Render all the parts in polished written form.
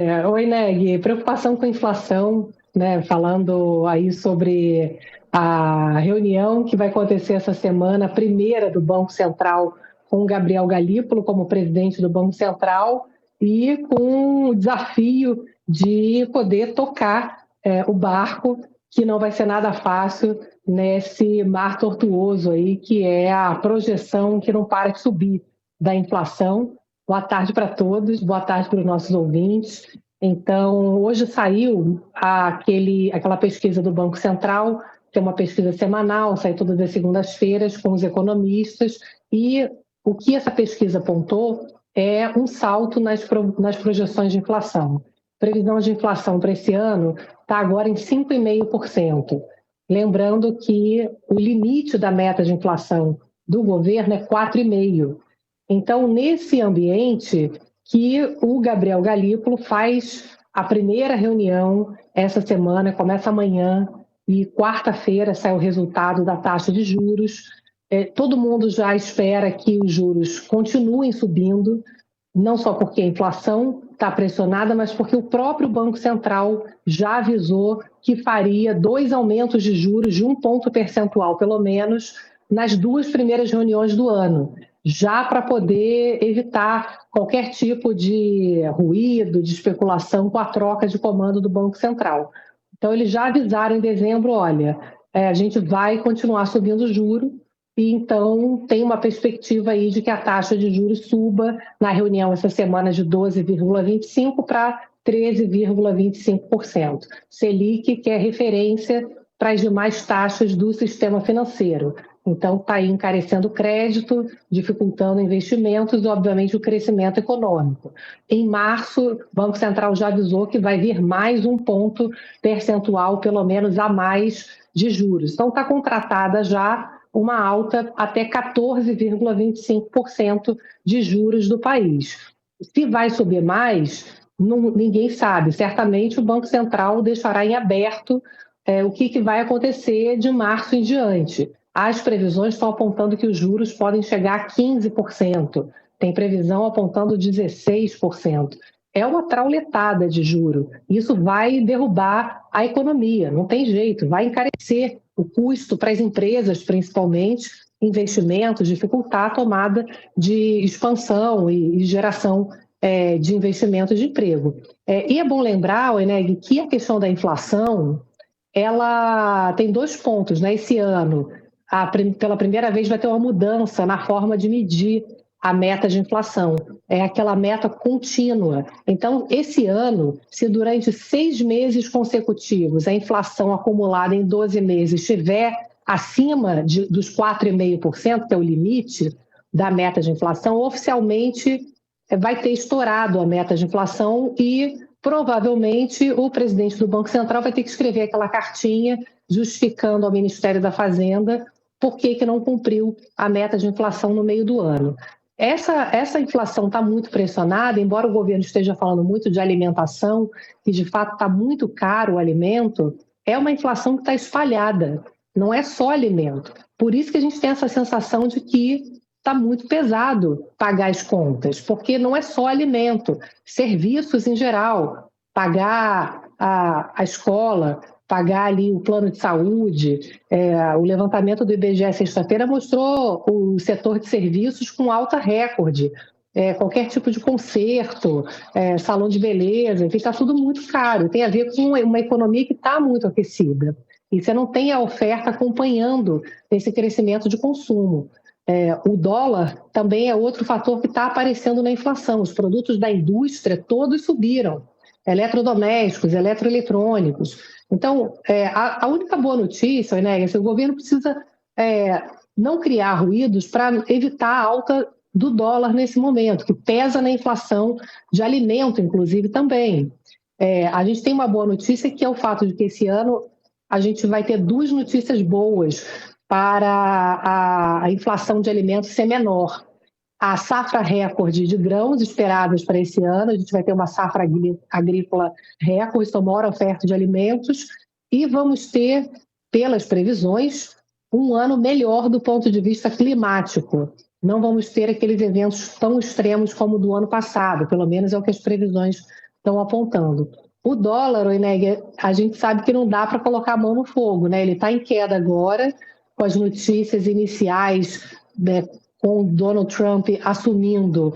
Oi, Neg, preocupação com a inflação, né? Falando aí sobre a reunião que vai acontecer essa semana, a primeira do Banco Central, com o Gabriel Galípolo como presidente do Banco Central e com o desafio de poder tocar o barco, que não vai ser nada fácil nesse mar tortuoso aí, que é a projeção que não para de subir da inflação. Boa tarde para todos, boa tarde para os nossos ouvintes. Então, hoje saiu aquela pesquisa do Banco Central, que é uma pesquisa semanal, sai todas as segundas-feiras com os economistas, e o que essa pesquisa apontou é um salto nas projeções de inflação. Previsão de inflação para esse ano está agora em 5,5%. Lembrando que o limite da meta de inflação do governo é 4,5%. Então, nesse ambiente que o Gabriel Galípolo faz a primeira reunião essa semana, começa amanhã e quarta-feira sai o resultado da taxa de juros. Todo mundo já espera que os juros continuem subindo, não só porque a inflação está pressionada, mas porque o próprio Banco Central já avisou que faria 2 aumentos de juros de 1 ponto percentual, pelo menos, nas 2 primeiras reuniões do ano, já para poder evitar qualquer tipo de ruído, de especulação com a troca de comando do Banco Central. Então, eles já avisaram em dezembro, olha, a gente vai continuar subindo o juro, e então tem uma perspectiva aí de que a taxa de juros suba na reunião essa semana de 12,25% para 13,25%. Selic, que é referência para as demais taxas do sistema financeiro. Então, está aí encarecendo o crédito, dificultando investimentos e, obviamente, o crescimento econômico. Em março, o Banco Central já avisou que vai vir mais 1 ponto percentual, pelo menos, a mais de juros. Então, está contratada já uma alta até 14,25% de juros do país. Se vai subir mais, ninguém sabe. Certamente o Banco Central deixará em aberto o que vai acontecer de março em diante. As previsões estão apontando que os juros podem chegar a 15%, tem previsão apontando 16%. É uma trauletada de juro. Isso vai derrubar a economia, não tem jeito, vai encarecer o custo para as empresas, principalmente, investimentos, dificultar a tomada de expansão e geração de investimentos de emprego. E é bom lembrar, Eneg, que a questão da inflação, ela tem 2 pontos, né? Esse ano, pela primeira vez, vai ter uma mudança na forma de medir a meta de inflação. É aquela meta contínua. Então, esse ano, se durante 6 meses consecutivos a inflação acumulada em 12 meses estiver acima dos 4,5%, que é o limite da meta de inflação, oficialmente vai ter estourado a meta de inflação e provavelmente o presidente do Banco Central vai ter que escrever aquela cartinha justificando ao Ministério da Fazenda por que não cumpriu a meta de inflação no meio do ano. Essa inflação está muito pressionada, embora o governo esteja falando muito de alimentação, que de fato está muito caro o alimento, é uma inflação que está espalhada, não é só alimento. Por isso que a gente tem essa sensação de que está muito pesado pagar as contas, porque não é só alimento, serviços em geral, pagar a escola, pagar ali o plano de saúde. O levantamento do IBGE sexta-feira mostrou o setor de serviços com alta recorde. Qualquer tipo de concerto, salão de beleza, enfim, está tudo muito caro. Tem a ver com uma economia que está muito aquecida. E você não tem a oferta acompanhando esse crescimento de consumo. O dólar também é outro fator que está aparecendo na inflação. Os produtos da indústria todos subiram. Eletrodomésticos, eletroeletrônicos. Então, a única boa notícia, né, é que o governo precisa não criar ruídos para evitar a alta do dólar nesse momento, que pesa na inflação de alimento, inclusive, também. A gente tem uma boa notícia, que é o fato de que esse ano a gente vai ter 2 notícias boas para a inflação de alimentos ser menor. A safra recorde de grãos esperadas para esse ano, a gente vai ter uma safra agrícola recorde, então maior oferta de alimentos, e vamos ter, pelas previsões, um ano melhor do ponto de vista climático. Não vamos ter aqueles eventos tão extremos como o do ano passado, pelo menos é o que as previsões estão apontando. O dólar, Oineg, a gente sabe que não dá para colocar a mão no fogo, né? Ele está em queda agora, com as notícias iniciais, né, com o Donald Trump assumindo,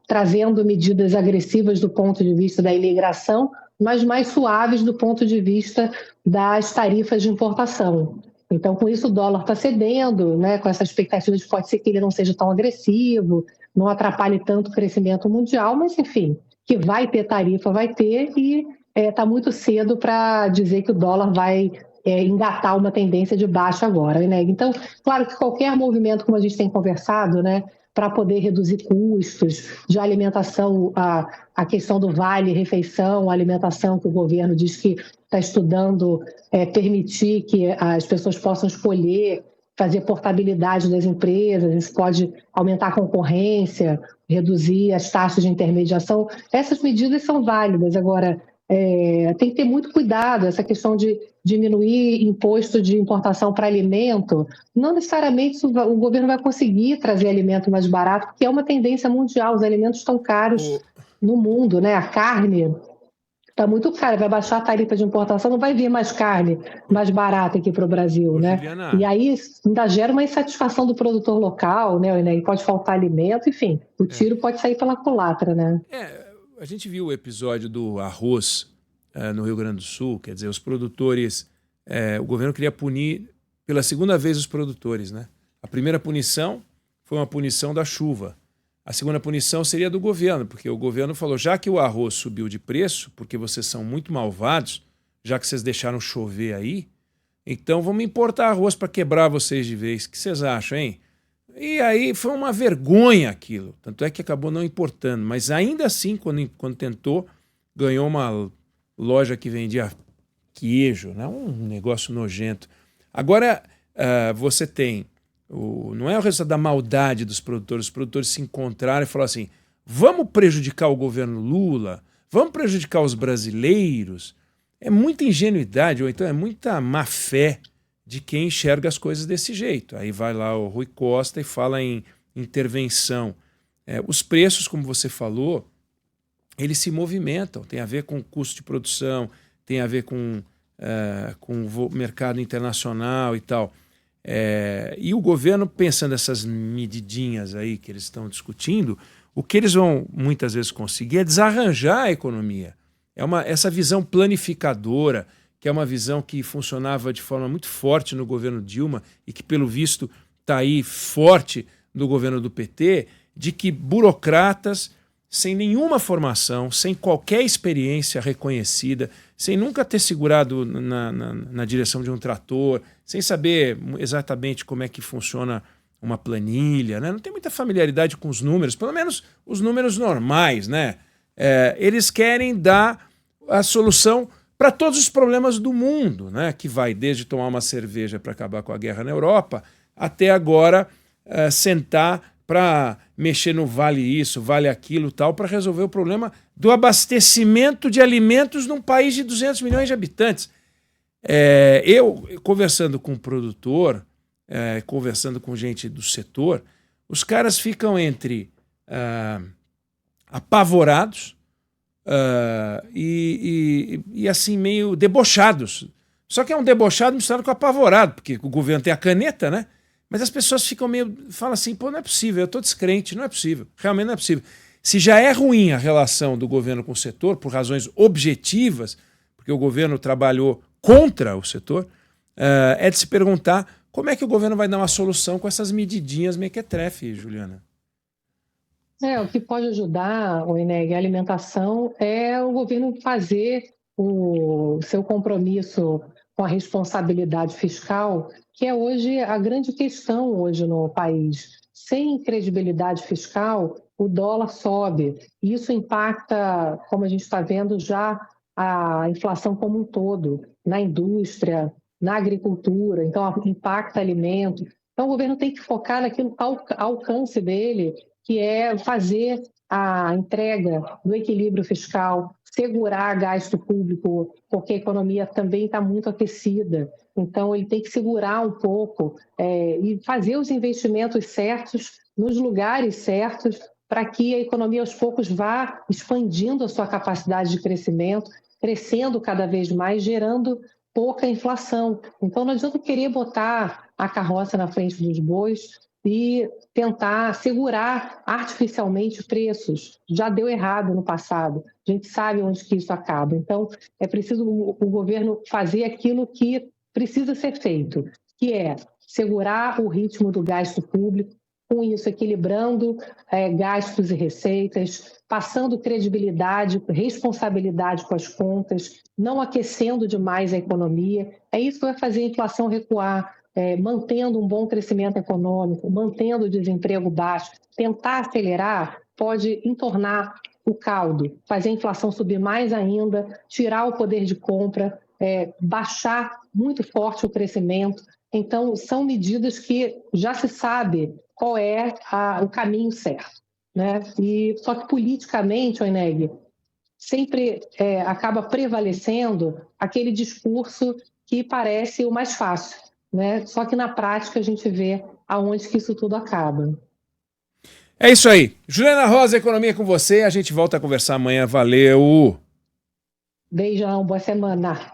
trazendo medidas agressivas do ponto de vista da imigração, mas mais suaves do ponto de vista das tarifas de importação. Então, com isso, o dólar está cedendo, né, com essa expectativa de que pode ser que ele não seja tão agressivo, não atrapalhe tanto o crescimento mundial, mas, enfim, que vai ter tarifa, vai ter, e está muito cedo para dizer que o dólar vai engatar uma tendência de baixa agora, né? Então, claro que qualquer movimento, como a gente tem conversado, né, para poder reduzir custos de alimentação, a questão do vale-refeição, a alimentação que o governo diz que está estudando, permitir que as pessoas possam escolher, fazer portabilidade das empresas, isso pode aumentar a concorrência, reduzir as taxas de intermediação. Essas medidas são válidas. Agora, tem que ter muito cuidado, essa questão de diminuir imposto de importação para alimento. Não necessariamente o governo vai conseguir trazer alimento mais barato, porque é uma tendência mundial, os alimentos estão caros no mundo, né? A carne está muito cara, vai baixar a tarifa de importação, não vai vir mais carne mais barata aqui para o Brasil, né? Juliana, E aí ainda gera uma insatisfação do produtor local, né? E pode faltar alimento, enfim, o tiro pode sair pela culatra, né? A gente viu o episódio do arroz no Rio Grande do Sul, quer dizer, os produtores, o governo queria punir pela segunda vez os produtores, né? A primeira punição foi uma punição da chuva. A segunda punição seria do governo, porque o governo falou, já que o arroz subiu de preço, porque vocês são muito malvados, já que vocês deixaram chover aí, então vamos importar arroz para quebrar vocês de vez. O que vocês acham, hein? E aí foi uma vergonha aquilo. Tanto é que acabou não importando. Mas ainda assim, quando tentou, ganhou uma loja que vendia queijo, né? Um negócio nojento. Agora, você tem... não é o resultado da maldade dos produtores. Os produtores se encontraram e falaram assim, vamos prejudicar o governo Lula? Vamos prejudicar os brasileiros? É muita ingenuidade, ou então é muita má fé de quem enxerga as coisas desse jeito. Aí vai lá o Rui Costa e fala em intervenção. Os preços, como você falou, eles se movimentam. Tem a ver com o custo de produção, tem a ver com o mercado internacional e tal. E o governo, pensando essas medidinhas aí que eles estão discutindo, o que eles vão muitas vezes conseguir é desarranjar a economia. Essa visão planificadora, que é uma visão que funcionava de forma muito forte no governo Dilma e que, pelo visto, está aí forte no governo do PT, de que burocratas, sem nenhuma formação, sem qualquer experiência reconhecida, sem nunca ter segurado na direção de um trator, sem saber exatamente como é que funciona uma planilha, né? Não tem muita familiaridade com os números, pelo menos os números normais, né? Eles querem dar a solução para todos os problemas do mundo, né? Que vai desde tomar uma cerveja para acabar com a guerra na Europa, até agora sentar para mexer no vale isso, vale aquilo, tal, para resolver o problema do abastecimento de alimentos num país de 200 milhões de habitantes. Eu, conversando com um produtor, conversando com gente do setor, os caras ficam entre apavorados e assim meio debochados. Só que é um debochado misturado com apavorado, porque o governo tem a caneta, né? Mas as pessoas ficam falam assim, pô, não é possível, eu estou descrente, não é possível, realmente não é possível. Se já é ruim a relação do governo com o setor, por razões objetivas, porque o governo trabalhou contra o setor, é de se perguntar como é que o governo vai dar uma solução com essas medidinhas mequetrefe, Juliana. O que pode ajudar, Oineg, a alimentação é o governo fazer o seu compromisso com a responsabilidade fiscal, que é hoje a grande questão hoje no país. Sem credibilidade fiscal, o dólar sobe. Isso impacta, como a gente está vendo já, a inflação como um todo, na indústria, na agricultura, então impacta alimento. Então o governo tem que focar naquilo ao alcance dele, que é fazer a entrega do equilíbrio fiscal, segurar gasto público, porque a economia também está muito aquecida. Então, ele tem que segurar um pouco e fazer os investimentos certos nos lugares certos, para que a economia aos poucos vá expandindo a sua capacidade de crescimento, crescendo cada vez mais, gerando pouca inflação. Então, não adianta querer botar a carroça na frente dos bois e tentar segurar artificialmente preços. Já deu errado no passado, a gente sabe onde que isso acaba. Então, é preciso o governo fazer aquilo que precisa ser feito, que é segurar o ritmo do gasto público, com isso equilibrando gastos e receitas, passando credibilidade, responsabilidade com as contas, não aquecendo demais a economia. É isso que vai fazer a inflação recuar, mantendo um bom crescimento econômico, mantendo o desemprego baixo. Tentar acelerar pode entornar o caldo, fazer a inflação subir mais ainda, tirar o poder de compra, baixar muito forte o crescimento. Então, são medidas que já se sabe qual é o caminho certo, né? Só que politicamente, Oineg, sempre acaba prevalecendo aquele discurso que parece o mais fácil, né? Só que na prática a gente vê aonde que isso tudo acaba. É isso aí. Juliana Rosa, Economia com você. A gente volta a conversar amanhã. Valeu! Beijão, boa semana.